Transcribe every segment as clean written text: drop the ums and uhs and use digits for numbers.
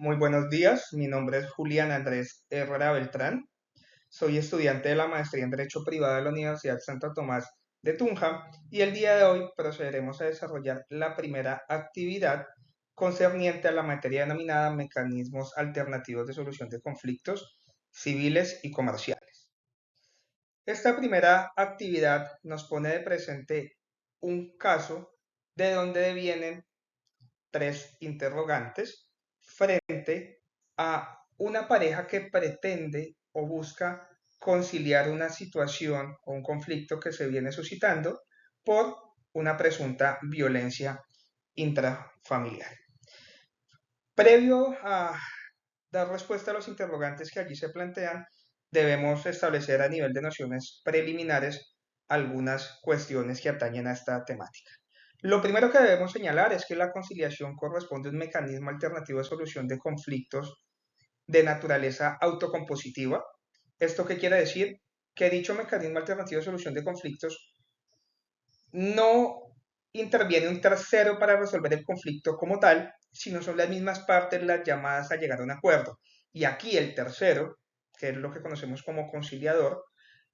Muy buenos días, mi nombre es Julián Andrés Herrera Beltrán, soy estudiante de la maestría en Derecho Privado de la Universidad Santo Tomás de Tunja y el día de hoy procederemos a desarrollar la primera actividad concerniente a la materia denominada Mecanismos Alternativos de Solución de Conflictos Civiles y Comerciales. Esta primera actividad nos pone de presente un caso de donde vienen tres interrogantes frente a una pareja que pretende o busca conciliar una situación o un conflicto que se viene suscitando por una presunta violencia intrafamiliar. Previo a dar respuesta a los interrogantes que allí se plantean, debemos establecer a nivel de nociones preliminares algunas cuestiones que atañen a esta temática. Lo primero que debemos señalar es que la conciliación corresponde a un mecanismo alternativo de solución de conflictos de naturaleza autocompositiva. ¿Esto qué quiere decir? Que dicho mecanismo alternativo de solución de conflictos no interviene un tercero para resolver el conflicto como tal, sino son las mismas partes las llamadas a llegar a un acuerdo. Y aquí el tercero, que es lo que conocemos como conciliador,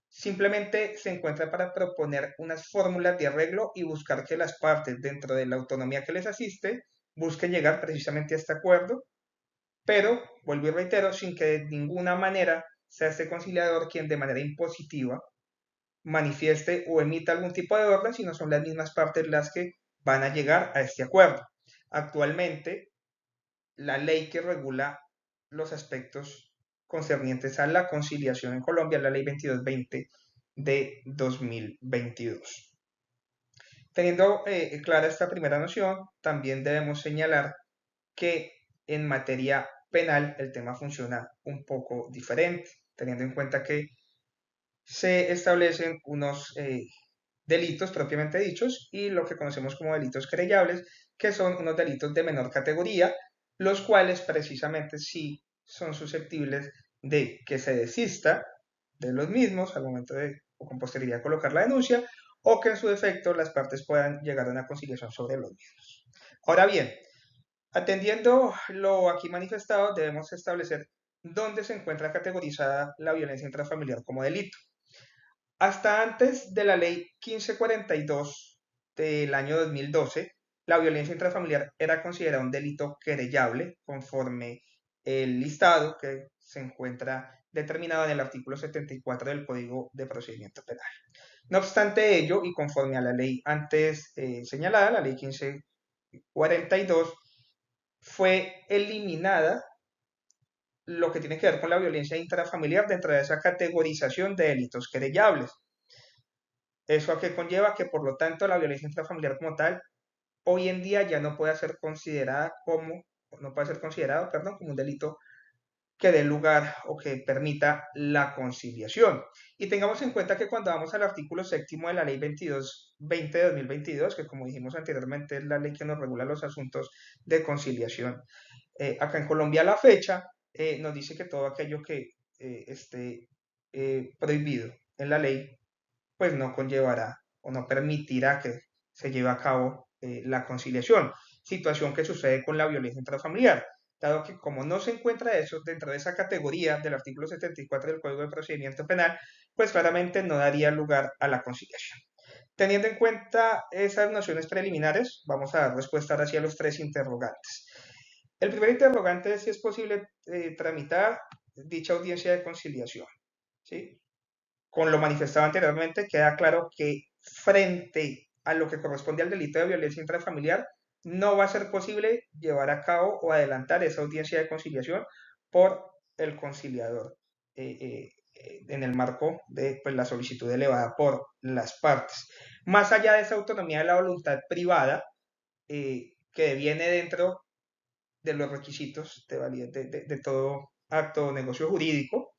simplemente se encuentra para proponer unas fórmulas de arreglo y buscar que las partes, dentro de la autonomía que les asiste, busquen llegar precisamente a este acuerdo, pero, vuelvo y reitero, sin que de ninguna manera sea este conciliador quien de manera impositiva manifieste o emita algún tipo de orden, sino son las mismas partes las que van a llegar a este acuerdo. Actualmente, la ley que regula los aspectos concernientes a la conciliación en Colombia, la ley 2220 de 2022. Teniendo clara esta primera noción, también debemos señalar que en materia penal el tema funciona un poco diferente, teniendo en cuenta que se establecen unos delitos propiamente dichos y lo que conocemos como delitos querellables, que son unos delitos de menor categoría, los cuales precisamente sí son susceptibles de que se desista de los mismos al momento de o con posterioridad colocar la denuncia o que en su defecto las partes puedan llegar a una conciliación sobre los mismos. Ahora bien, atendiendo lo aquí manifestado, debemos establecer dónde se encuentra categorizada la violencia intrafamiliar como delito. Hasta antes de la ley 1542 del año 2012, la violencia intrafamiliar era considerada un delito querellable conforme el listado que se encuentra determinado en el artículo 74 del Código de Procedimiento Penal. No obstante ello, y conforme a la ley antes señalada, la ley 1542, fue eliminada lo que tiene que ver con la violencia intrafamiliar dentro de esa categorización de delitos querellables. ¿Eso a qué conlleva? Que por lo tanto la violencia intrafamiliar como tal hoy en día ya no puede ser considerada como, no puede ser considerado, perdón, como un delito que dé lugar o que permita la conciliación. Y tengamos en cuenta que cuando vamos al artículo séptimo de la ley 2220 de 2022, que como dijimos anteriormente es la ley que nos regula los asuntos de conciliación, acá en Colombia a la fecha nos dice que todo aquello que esté prohibido en la ley pues no conllevará o no permitirá que se lleve a cabo la conciliación, situación que sucede con la violencia intrafamiliar, dado que como no se encuentra eso dentro de esa categoría del artículo 74 del Código de Procedimiento Penal, pues claramente no daría lugar a la conciliación. Teniendo en cuenta esas nociones preliminares, vamos a dar respuesta ahora sí a los tres interrogantes. El primer interrogante es si es posible tramitar dicha audiencia de conciliación. ¿Sí? Con lo manifestado anteriormente, queda claro que frente a lo que corresponde al delito de violencia intrafamiliar, no va a ser posible llevar a cabo o adelantar esa audiencia de conciliación por el conciliador en el marco de pues, la solicitud elevada por las partes. Más allá de esa autonomía de la voluntad privada, que viene dentro de los requisitos de todo acto o negocio jurídico,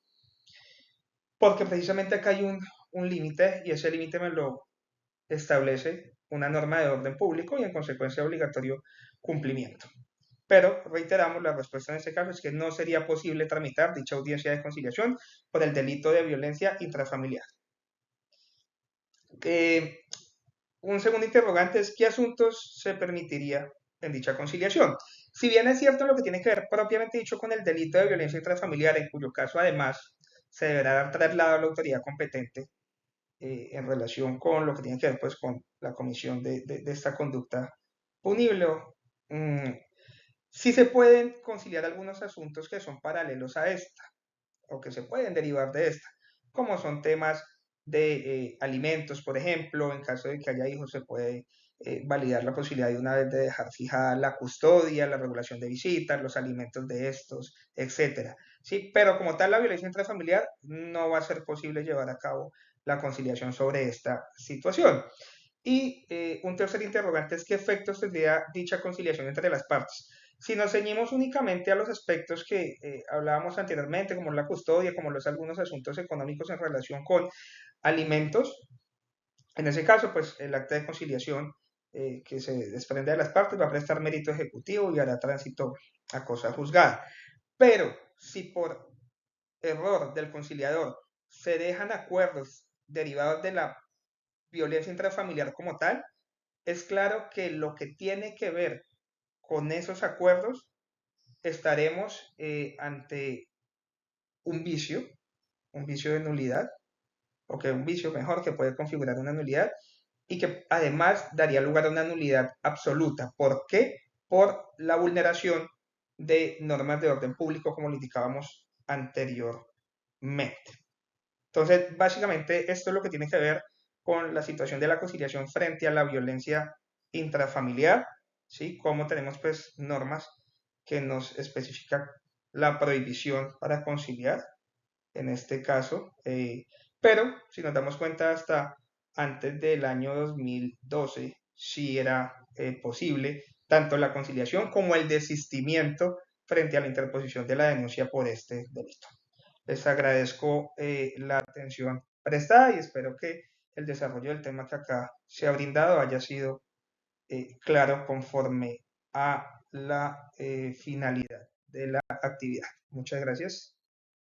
porque precisamente acá hay un límite y ese límite me lo establece una norma de orden público y en consecuencia obligatorio cumplimiento. Pero reiteramos, la respuesta en este caso es que no sería posible tramitar dicha audiencia de conciliación por el delito de violencia intrafamiliar. Eh, un segundo interrogante es ¿qué asuntos se permitiría en dicha conciliación? Si bien es cierto lo que tiene que ver propiamente dicho con el delito de violencia intrafamiliar, en cuyo caso además se deberá dar traslado a la autoridad competente en relación con lo que tiene que ver pues con la comisión de esta conducta punible. Mm, sí se pueden conciliar algunos asuntos que son paralelos a esta o que se pueden derivar de esta, como son temas de alimentos, por ejemplo, en caso de que haya hijos se puede validar la posibilidad de una vez de dejar fijada la custodia, la regulación de visitas, los alimentos de estos, etcétera. Sí, pero como tal la violencia intrafamiliar no va a ser posible llevar a cabo la conciliación sobre esta situación. Y un tercer interrogante es qué efectos tendría dicha conciliación entre las partes. Si nos ceñimos únicamente a los aspectos que hablábamos anteriormente, como la custodia, como los algunos asuntos económicos en relación con alimentos, en ese caso, pues el acta de conciliación que se desprende de las partes va a prestar mérito ejecutivo y hará tránsito a cosa juzgada. Pero si por error del conciliador se dejan acuerdos derivados de la violencia intrafamiliar como tal, es claro que lo que tiene que ver con esos acuerdos estaremos ante un vicio de nulidad, o que un vicio mejor que puede configurar una nulidad y que además daría lugar a una nulidad absoluta. ¿Por qué? Por la vulneración de normas de orden público, como lo indicábamos anteriormente. Entonces, básicamente, esto es lo que tiene que ver con la situación de la conciliación frente a la violencia intrafamiliar, ¿sí? Como tenemos pues normas que nos especifican la prohibición para conciliar, en este caso, pero si nos damos cuenta hasta antes del año 2012, sí era posible tanto la conciliación como el desistimiento frente a la interposición de la denuncia por este delito. Les agradezco la atención prestada y espero que el desarrollo del tema que acá se ha brindado haya sido claro conforme a la finalidad de la actividad. Muchas gracias.